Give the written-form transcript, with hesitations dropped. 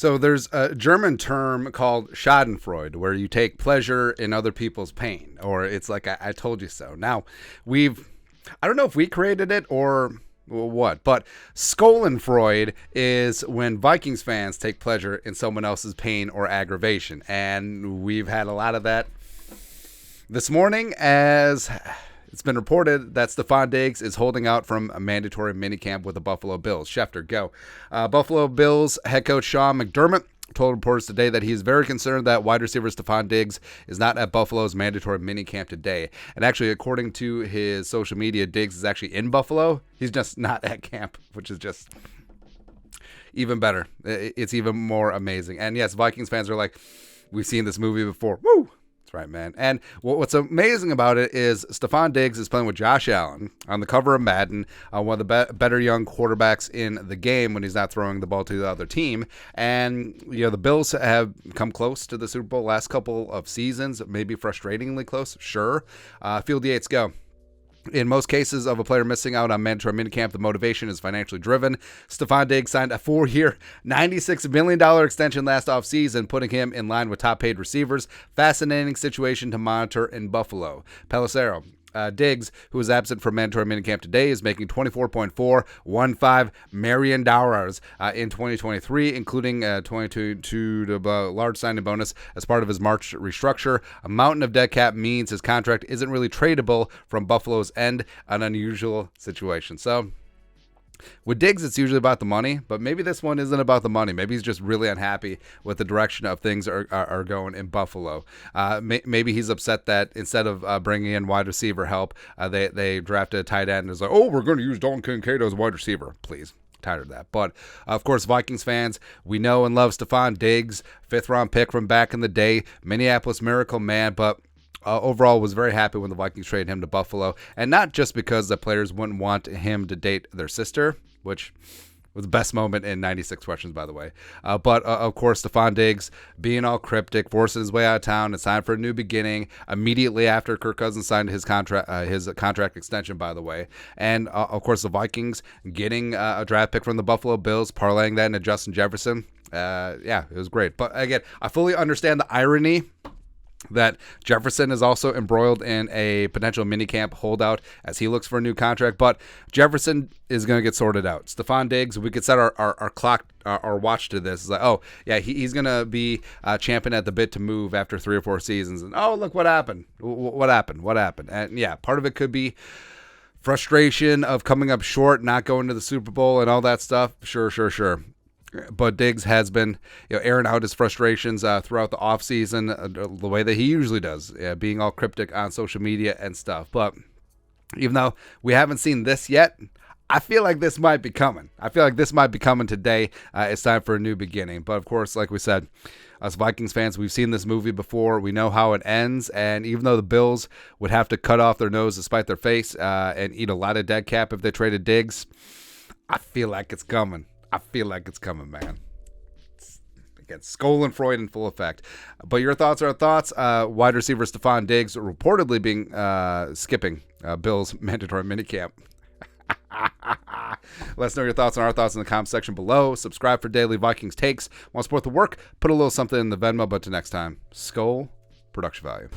So there's a German term called Schadenfreude, where you take pleasure in other people's pain, or it's like I told you so. Now, I don't know if we created it or what, but Schadenfreude is when Vikings fans take pleasure in someone else's pain or aggravation, and we've had a lot of that this morning, as it's been reported that Stefon Diggs is holding out from a mandatory minicamp with the Buffalo Bills. Schefter, go. Buffalo Bills head coach Sean McDermott told reporters today that he is very concerned that wide receiver Stefon Diggs is not at Buffalo's mandatory minicamp today. And actually, according to his social media, Diggs is actually in Buffalo. He's just not at camp, which is just even better. It's even more amazing. And yes, Vikings fans are like, we've seen this movie before. Woo! Right, man. And what's amazing about it is Stefon Diggs is playing with Josh Allen on the cover of Madden, one of the better young quarterbacks in the game when he's not throwing the ball to the other team. And, the Bills have come close to the Super Bowl last couple of seasons, maybe frustratingly close, sure. Field Yates, go. In most cases of a player missing out on mandatory minicamp, the motivation is financially driven. Stefon Diggs signed a 4-year, $96 million extension last offseason, putting him in line with top-paid receivers. Fascinating situation to monitor in Buffalo. Pelissero. Diggs, who is absent from mandatory minicamp today, is making $24.415 million in 2023, including a $22 large signing bonus as part of his March restructure. A mountain of dead cap means his contract isn't really tradable from Buffalo's end, an unusual situation. So, with Diggs, it's usually about the money, but maybe this one isn't about the money. Maybe he's just really unhappy with the direction of things are going in Buffalo. Maybe he's upset that instead of bringing in wide receiver help, they drafted a tight end and is like, oh, we're going to use Dalton Kincaid as wide receiver. Please. Tired of that. But, of course, Vikings fans, we know and love Stefon Diggs, 5th-round pick from back in the day, Minneapolis Miracle Man, but overall was very happy when the Vikings traded him to Buffalo, and not just because the players wouldn't want him to date their sister, which was the best moment in 96 questions, by the way. But of course, Stefon Diggs being all cryptic, forcing his way out of town, and signed for a new beginning immediately after Kirk Cousins signed his contract extension, by the way. And of course, the Vikings getting a draft pick from the Buffalo Bills, parlaying that into Justin Jefferson. Yeah, it was great. But again, I fully understand the irony that Jefferson is also embroiled in a potential minicamp holdout as he looks for a new contract, but Jefferson is going to get sorted out. Stefon Diggs, we could set our clock, our watch to this. It's like, oh, yeah, he's going to be champing at the bit to move after 3 or 4 seasons. And, oh, look what happened. What happened? And, yeah, part of it could be frustration of coming up short, not going to the Super Bowl and all that stuff. Sure. But Diggs has been airing out his frustrations throughout the offseason the way that he usually does, being all cryptic on social media and stuff. But even though we haven't seen this yet, I feel like this might be coming. Today. It's time for a new beginning. But, of course, like we said, us Vikings fans, we've seen this movie before. We know how it ends. And even though the Bills would have to cut off their nose to spite their face and eat a lot of dead cap if they traded Diggs, I feel like it's coming. Man. Again, Schadenfreude in full effect. But your thoughts are our thoughts. Wide receiver Stefon Diggs reportedly being skipping Bills' mandatory minicamp. Let us know your thoughts and our thoughts in the comment section below. Subscribe for daily Vikings takes. Want to support the work? Put a little something in the Venmo. But till next time, Skol, production value.